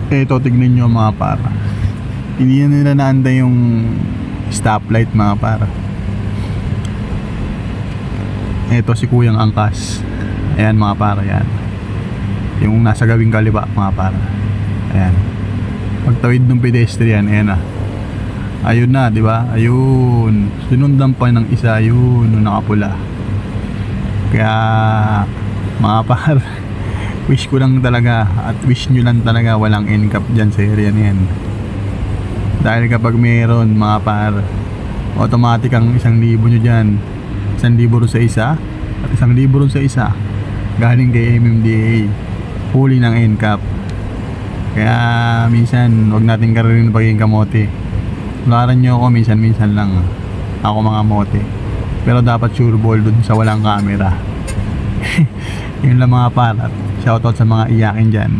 Eto, tignan nyo mga para. Hindi na nila naanda yung stoplight mga para. Eto si Kuyang Angkas. Ayan mga para, yan. Yung nasa gawing kaliwa mga para. Ayan. Pagtawid ng pedestrian, ayan na. Ayun na, di ba? Ayun. Sinundan pa ng isa, ayun, nung nakapula. Kaya mga par, wish ko lang talaga at wish nyo lang talaga walang NCAP dyan sa area na yan. Dahil kapag meron mga par, automatic ang 1,000 nyo dyan. 1,000 rin sa isa at 1,000 rin sa isa galing kay MMDA, huli ng NCAP. Kaya minsan wag natin karinin pagiging kamote. Tularan nyo ako minsan lang ako mga mote, pero dapat sure ball dun sa walang camera. Yun lang mga par. Shoutout sa mga iyakin dyan.